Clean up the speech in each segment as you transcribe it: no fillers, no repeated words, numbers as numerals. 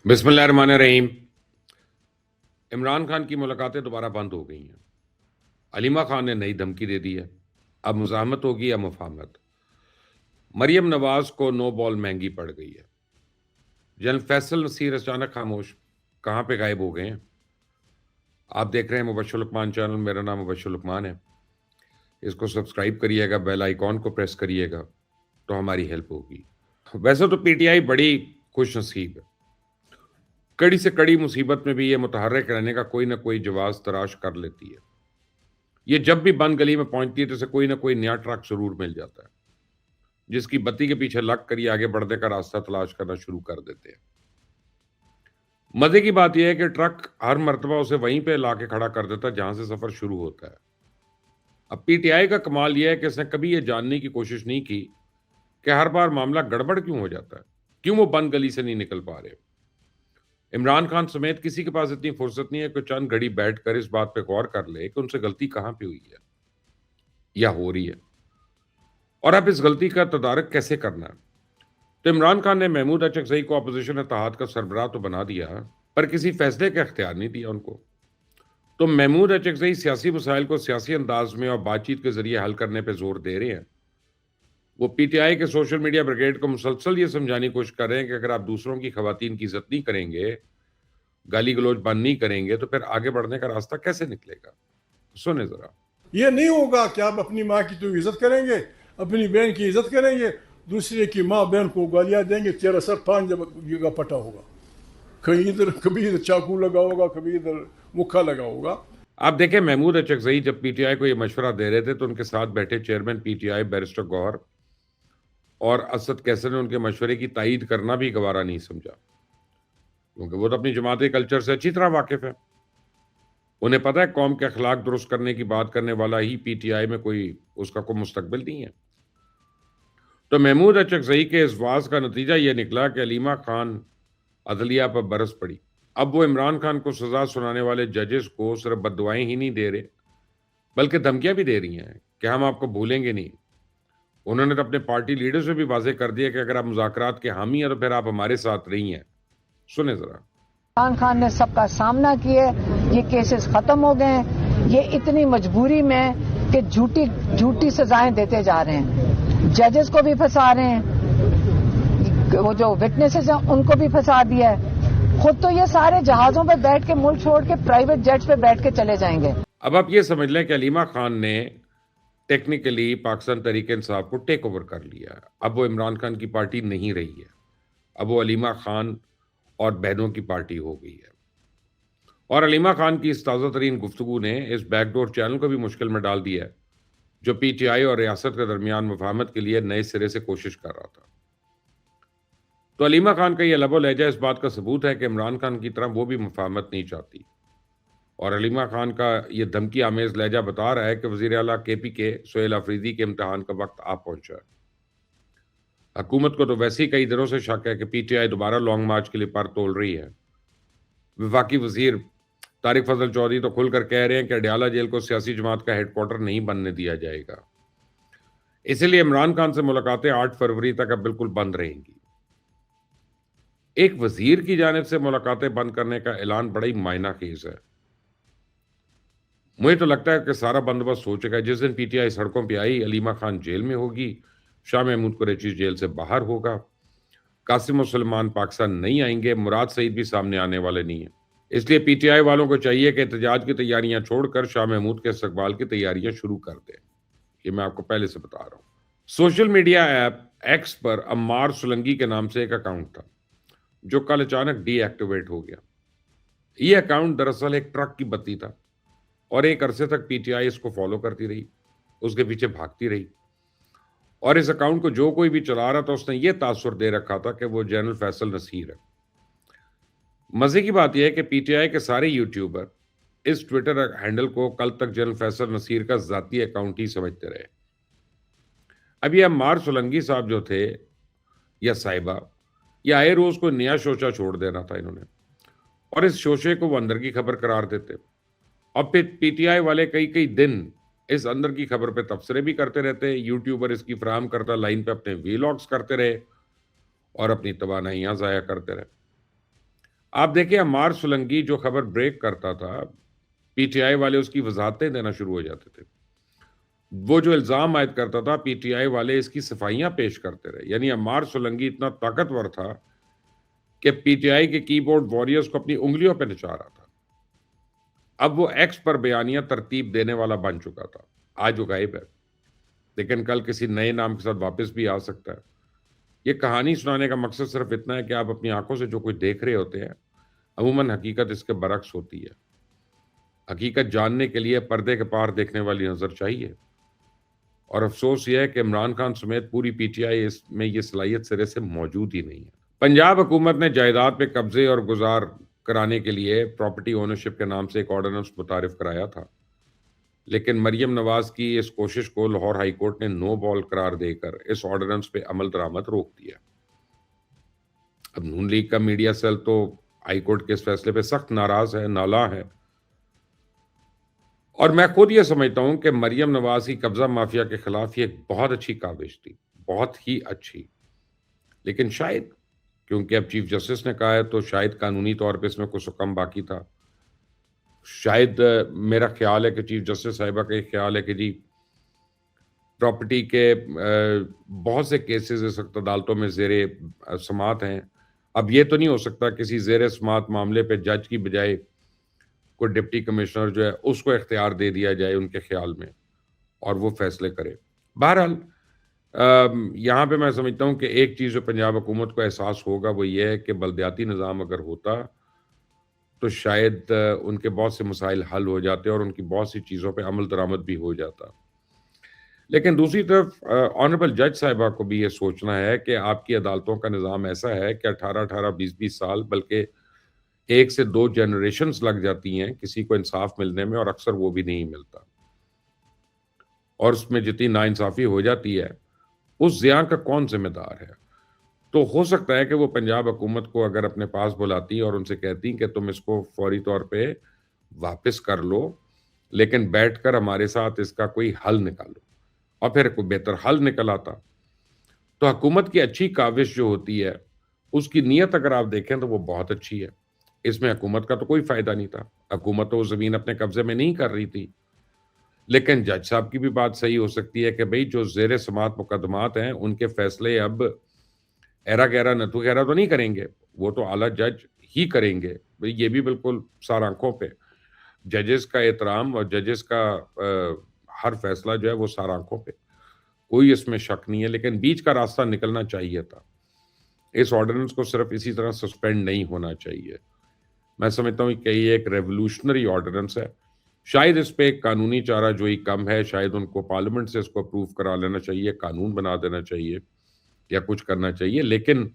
بسم اللہ الرحمن الرحیم۔ عمران خان کی ملاقاتیں دوبارہ بند ہو گئی ہیں۔ علیمہ خان نے نئی دھمکی دے دی ہے۔ اب مزاحمت ہوگی یا مفاہمت؟ مریم نواز کو نو بال مہنگی پڑ گئی ہے۔ جنرل فیصل نصیر اچانک خاموش، کہاں پہ غائب ہو گئے ہیں؟ آپ دیکھ رہے ہیں مبشر لقمان چینل، میرا نام مبشر لقمان ہے۔ اس کو سبسکرائب کریے گا، بیل آئیکن کو پریس کریے گا تو ہماری ہیلپ ہوگی۔ ویسے تو پی ٹی آئی بڑی خوش نصیب ہے، کڑی سے کڑی مصیبت میں بھی یہ متحرک رہنے کا کوئی نہ کوئی جواز تراش کر لیتی ہے۔ یہ جب بھی بند گلی میں پہنچتی ہے تو اسے کوئی نہ کوئی نیا ٹرک ضرور مل جاتا ہے، جس کی بتی کے پیچھے لگ کر یہ آگے بڑھنے کا راستہ تلاش کرنا شروع کر دیتے ہیں۔ مزے کی بات یہ ہے کہ ٹرک ہر مرتبہ اسے وہیں پہ لا کے کھڑا کر دیتا ہے جہاں سے سفر شروع ہوتا ہے۔ اب پی ٹی آئی کا کمال یہ ہے کہ اس نے کبھی یہ جاننے کی کوشش نہیں کی کہ ہر بار معاملہ گڑبڑ کیوں ہو جاتا ہے، کیوں وہ بند گلی سے نہیں نکل پا رہے۔ عمران خان سمیت کسی کے پاس اتنی فرصت نہیں ہے کہ چند گھڑی بیٹھ کر اس بات پہ غور کر لے کہ ان سے غلطی کہاں پہ ہوئی ہے یا ہو رہی ہے، اور اب اس غلطی کا تدارک کیسے کرنا ہے۔ تو عمران خان نے محمود اچکزئی کو اپوزیشن اتحاد کا سربراہ تو بنا دیا، پر کسی فیصلے کا اختیار نہیں دیا ان کو۔ تو محمود اچکزئی سیاسی مسائل کو سیاسی انداز میں اور بات چیت کے ذریعے حل کرنے پہ زور دے رہے ہیں۔ وہ پی ٹی آئی کے سوشل میڈیا بریگیڈ کو مسلسل یہ سمجھانے کی کوشش کر رہے ہیں کہ اگر آپ دوسروں کی خواتین کی عزت نہیں کریں گے، گالی گلوچ بند نہیں کریں گے، تو پھر آگے بڑھنے کا راستہ کیسے نکلے گا؟ سنیں ذرا۔ یہ نہیں ہوگا کہ آپ اپنی ماں کی تو عزت کریں گے، اپنی بہن کی عزت کریں گے، دوسرے کی ماں بہن کو گالیاں دیں گے، تیرا سر 5 جگہ پٹا ہوگا، کبھی ادھر چاقو لگا ہوگا، کبھی ادھر مکھا لگا ہوگا۔ آپ دیکھیں، محمود اچکزئی جب پی ٹی آئی کو یہ مشورہ دے رہے تھے تو ان کے ساتھ بیٹھے چیئرمین پی ٹی آئی بیرسٹر گوہر اور اسد کیسر نے ان کے مشورے کی تائید کرنا بھی گوارا نہیں سمجھا، کیونکہ وہ تو اپنی جماعتی کلچر سے اچھی طرح واقف ہے۔ انہیں پتہ ہے قوم کے اخلاق درست کرنے کی بات کرنے والا ہی پی ٹی آئی میں اس کا کوئی مستقبل نہیں ہے۔ تو محمود اچکزئی کے اس واز کا نتیجہ یہ نکلا کہ علیمہ خان عدلیہ پر برس پڑی۔ اب وہ عمران خان کو سزا سنانے والے ججز کو صرف بد دعائیں ہی نہیں دے رہے، بلکہ دھمکیاں بھی دے رہی ہیں کہ ہم آپ کو بھولیں گے نہیں۔ انہوں نے تو اپنے پارٹی لیڈر سے بھی واضح کر دیا کہ اگر آپ مذاکرات کے حامی ہیں تو پھر آپ ہمارے ساتھ رہی ہیں۔ سنیں ذرا۔ عمران خان نے سب کا سامنا کیے، یہ کیسز ختم ہو گئے ہیں، یہ اتنی مجبوری میں کہ جھوٹی سزائیں دیتے جا رہے ہیں، ججز کو بھی پھنسا رہے ہیں، وہ جو وٹنسز ہیں ان کو بھی پھنسا دیا ہے، خود تو یہ سارے جہازوں پہ بیٹھ کے ملک چھوڑ کے پرائیویٹ جیٹس پہ بیٹھ کے چلے جائیں گے۔ اب آپ یہ سمجھ لیں کہ علیمہ خان نے ٹیکنیکلی پاکستان تحریک انصاف کو ٹیک اوور کر لیا ہے۔ اب وہ عمران خان کی پارٹی نہیں رہی ہے، اب وہ علیمہ خان اور بہنوں کی پارٹی ہو گئی ہے۔ اور علیمہ خان کی اس تازہ ترین گفتگو نے اس بیک ڈور چینل کو بھی مشکل میں ڈال دیا ہے، جو پی ٹی آئی اور ریاست کے درمیان مفاہمت کے لیے نئے سرے سے کوشش کر رہا تھا۔ تو علیمہ خان کا یہ لب و لہجہ اس بات کا ثبوت ہے کہ عمران خان کی طرح وہ بھی مفاہمت نہیں چاہتی، اور علیمہ خان کا یہ دھمکی آمیز لہجہ بتا رہا ہے کہ وزیر اعلیٰ کے پی کے سہیل آفریدی کے امتحان کا وقت آ پہنچا ہے۔ حکومت کو تو ویسے ہی کئی دنوں سے شک ہے کہ پی ٹی آئی دوبارہ لانگ مارچ کے لیے پر تول رہی ہے۔ وفاقی وزیر طارق فضل چودھری تو کھل کر کہہ رہے ہیں کہ اڈیالہ جیل کو سیاسی جماعت کا ہیڈ کوارٹر نہیں بننے دیا جائے گا، اسی لیے عمران خان سے ملاقاتیں 8 فروری تک اب بالکل بند رہیں گی۔ ایک وزیر کی جانب سے ملاقاتیں بند کرنے کا اعلان بڑا ہی معنی خیز ہے۔ مجھے تو لگتا ہے کہ سارا بندوبست ہو چکا ہے۔ جس دن پی ٹی آئی سڑکوں پہ آئی، علیمہ خان جیل میں ہوگی، شاہ محمود قریشی جیل سے باہر ہوگا، قاسم و سلمان پاکستان نہیں آئیں گے، مراد سعید بھی سامنے آنے والے نہیں ہیں۔ اس لیے پی ٹی آئی والوں کو چاہیے کہ احتجاج کی تیاریاں چھوڑ کر شاہ محمود کے استقبال کی تیاریاں شروع کر دیں۔ یہ میں آپ کو پہلے سے بتا رہا ہوں۔ سوشل میڈیا ایپ ایکس پر عمار سولنگی کے نام سے ایک اکاؤنٹ تھا، جو کل اچانک ڈی ایکٹیویٹ ہو گیا۔ یہ اکاؤنٹ دراصل ایک ٹرک کی بتی تھا، اور ایک عرصے تک پی ٹی آئی اس کو فالو کرتی رہی، اس کے پیچھے بھاگتی رہی، اور اس اکاؤنٹ کو جو کوئی بھی چلا رہا تھا اس نے یہ تاثر دے رکھا تھا کہ وہ جنرل فیصل نصیر ہے۔ مزے کی بات یہ ہے کہ پی ٹی آئی کے سارے یوٹیوبر اس ٹویٹر ہینڈل کو کل تک جنرل فیصل نصیر کا ذاتی اکاؤنٹ ہی سمجھتے رہے۔ اب یہ عمار سولنگی صاحب جو تھے یا صاحبہ، یہ آئے روز کو نیا شوشہ چھوڑ دینا تھا انہوں نے، اور اس شوشے کو وہ اندر کی خبر قرار دیتے، اور پھر پی ٹی آئی والے کئی دن اس اندر کی خبر پہ تبصرے بھی کرتے رہتے، یوٹیوبر اس کی فراہم کرتا لائن پہ اپنے ویلاگز کرتے رہے اور اپنی توانائیاں ضائع کرتے رہے۔ آپ دیکھیں عمار سلنگی جو خبر بریک کرتا تھا، پی ٹی آئی والے اس کی وضاحتیں دینا شروع ہو جاتے تھے. وہ جو الزام عائد کرتا تھا پی ٹی آئی والے اس کی صفائیاں پیش کرتے رہے. یعنی عمار سلنگی اتنا طاقتور تھا کہ پی ٹی آئی کے کی بورڈ واریئرز کو اپنی انگلیوں پہ نچا رہا تھا. اب وہ ایکس پر بیانیہ ترتیب دینے والا بن چکا تھا. آج وہ غائب ہے، لیکن کل کسی نئے نام کے ساتھ واپس بھی آ سکتا ہے. یہ کہانی سنانے کا مقصد صرف اتنا ہے کہ آپ اپنی آنکھوں سے جو کچھ دیکھ رہے ہوتے ہیں عموماً حقیقت اس کے برعکس ہوتی ہے. حقیقت جاننے کے لیے پردے کے پار دیکھنے والی نظر چاہیے. اور افسوس یہ ہے کہ عمران خان سمیت پوری پی ٹی آئی اس میں یہ صلاحیت سرے سے موجود ہی نہیں ہے. پنجاب حکومت نے جائیداد پہ قبضے اور گزار کرانے کے لیے پراپرٹی اونرشپ کے نام سے ایک آرڈیننس متعارف کرایا تھا، لیکن مریم نواز کی اس کوشش کو لاہور ہائی کورٹ نے نو بال قرار دے کر اس آرڈیننس پہ عمل درآمد روک دیا. اب نون لیگ کا میڈیا سیل تو ہائی کورٹ کے اس فیصلے پہ سخت ناراض ہے، نالاں ہے. اور میں خود یہ سمجھتا ہوں کہ مریم نواز کی قبضہ مافیا کے خلاف یہ ایک بہت اچھی کاوش تھی، بہت ہی اچھی. لیکن شاید کیونکہ اب چیف جسٹس نے کہا ہے تو شاید قانونی طور پہ اس میں کچھ حکم باقی تھا. شاید میرا خیال ہے کہ چیف جسٹس صاحبہ کا یہ خیال ہے کہ جی پراپرٹی کے بہت سے کیسز اس وقت عدالتوں میں زیر سماعت ہیں. اب یہ تو نہیں ہو سکتا کسی زیر سماعت معاملے پہ جج کی بجائے کوئی ڈپٹی کمشنر جو ہے اس کو اختیار دے دیا جائے ان کے خیال میں اور وہ فیصلے کرے. بہرحال یہاں پہ میں سمجھتا ہوں کہ ایک چیز جو پنجاب حکومت کو احساس ہوگا وہ یہ ہے کہ بلدیاتی نظام اگر ہوتا تو شاید ان کے بہت سے مسائل حل ہو جاتے اور ان کی بہت سی چیزوں پہ عمل درآمد بھی ہو جاتا. لیکن دوسری طرف آنریبل جج صاحبہ کو بھی یہ سوچنا ہے کہ آپ کی عدالتوں کا نظام ایسا ہے کہ 18 20 سال بلکہ 1 سے 2 جنریشنز لگ جاتی ہیں کسی کو انصاف ملنے میں، اور اکثر وہ بھی نہیں ملتا. اور اس میں جتنی ناانصافی ہو جاتی ہے اس زیاں کا کون ذمہ دار ہے؟ تو ہو سکتا ہے کہ وہ پنجاب حکومت کو اگر اپنے پاس بلاتی اور ان سے کہتی کہ تم اس کو فوری طور پہ واپس کر لو، لیکن بیٹھ کر ہمارے ساتھ اس کا کوئی حل نکالو، اور پھر کوئی بہتر حل نکل آتا، تو حکومت کی اچھی کاوش جو ہوتی ہے اس کی نیت اگر آپ دیکھیں تو وہ بہت اچھی ہے. اس میں حکومت کا تو کوئی فائدہ نہیں تھا، حکومت تو وہ زمین اپنے قبضے میں نہیں کر رہی تھی. لیکن جج صاحب کی بھی بات صحیح ہو سکتی ہے کہ بھئی جو زیر سماعت مقدمات ہیں ان کے فیصلے اب ایرا گیرا نتو گیرا تو نہیں کریں گے، وہ تو اعلیٰ جج ہی کریں گے. یہ بھی بالکل سار آنکھوں پہ ججز کا احترام اور ججز کا ہر فیصلہ جو ہے وہ سار آنکھوں پہ، کوئی اس میں شک نہیں ہے. لیکن بیچ کا راستہ نکلنا چاہیے تھا. اس آرڈیننس کو صرف اسی طرح سسپینڈ نہیں ہونا چاہیے. میں سمجھتا ہوں کہ یہ ایک ریولوشنری آرڈیننس ہے. شاید اس پہ ایک قانونی چارہ جوئی کم ہے، شاید ان کو پارلیمنٹ سے اس کو اپروو کرا لینا چاہیے، قانون بنا دینا چاہیے یا کچھ کرنا چاہیے. لیکن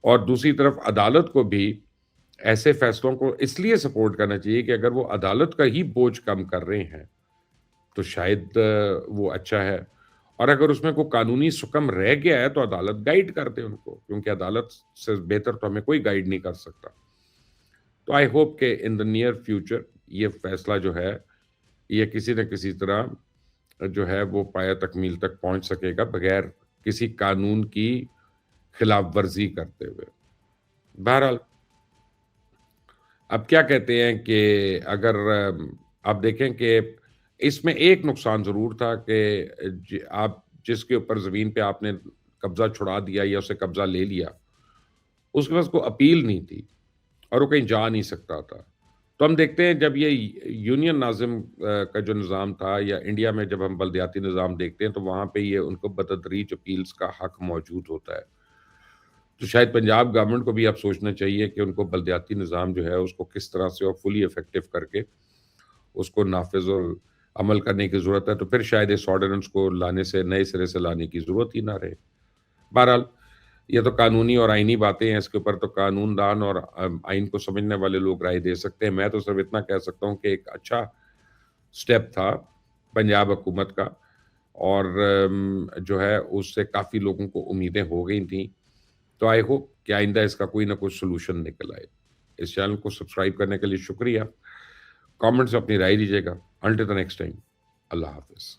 اور دوسری طرف عدالت کو بھی ایسے فیصلوں کو اس لیے سپورٹ کرنا چاہیے کہ اگر وہ عدالت کا ہی بوجھ کم کر رہے ہیں تو شاید وہ اچھا ہے. اور اگر اس میں کوئی قانونی سکم رہ گیا ہے تو عدالت گائیڈ کر دے ان کو، کیونکہ عدالت سے بہتر تو ہمیں کوئی گائیڈ نہیں کر سکتا. تو آئی ہوپ کہ ان دا نیئر فیوچر یہ فیصلہ جو ہے یہ کسی نہ کسی طرح جو ہے وہ پایہ تکمیل تک پہنچ سکے گا بغیر کسی قانون کی خلاف ورزی کرتے ہوئے. بہرحال اب کیا کہتے ہیں کہ اگر آپ دیکھیں کہ اس میں ایک نقصان ضرور تھا کہ آپ جس کے اوپر زمین پہ آپ نے قبضہ چھڑا دیا یا اسے قبضہ لے لیا اس کے پاس کوئی اپیل نہیں تھی اور وہ کہیں جا نہیں سکتا تھا. تو ہم دیکھتے ہیں جب یہ یونین ناظم کا جو نظام تھا یا انڈیا میں جب ہم بلدیاتی نظام دیکھتے ہیں تو وہاں پہ یہ ان کو بتدریج اپیلز کا حق موجود ہوتا ہے. تو شاید پنجاب گورنمنٹ کو بھی اب سوچنا چاہیے کہ ان کو بلدیاتی نظام جو ہے اس کو کس طرح سے اور فلی افیکٹو کر کے اس کو نافذ اور عمل کرنے کی ضرورت ہے. تو پھر شاید اس آرڈیننس کو لانے سے نئے سرے سے لانے کی ضرورت ہی نہ رہے. بہرحال یہ تو قانونی اور آئینی باتیں ہیں، اس کے اوپر تو قانون دان اور آئین کو سمجھنے والے لوگ رائے دے سکتے ہیں. میں تو صرف اتنا کہہ سکتا ہوں کہ ایک اچھا سٹیپ تھا پنجاب حکومت کا، اور جو ہے اس سے کافی لوگوں کو امیدیں ہو گئی تھیں. تو آئی ہوپ کہ آئندہ اس کا کوئی نہ کوئی سلوشن نکل آئے. اس چینل کو سبسکرائب کرنے کے لیے شکریہ. کامنٹ سے اپنی رائے دیجیے گا. انٹل دی نیکسٹ ٹائم، اللہ حافظ.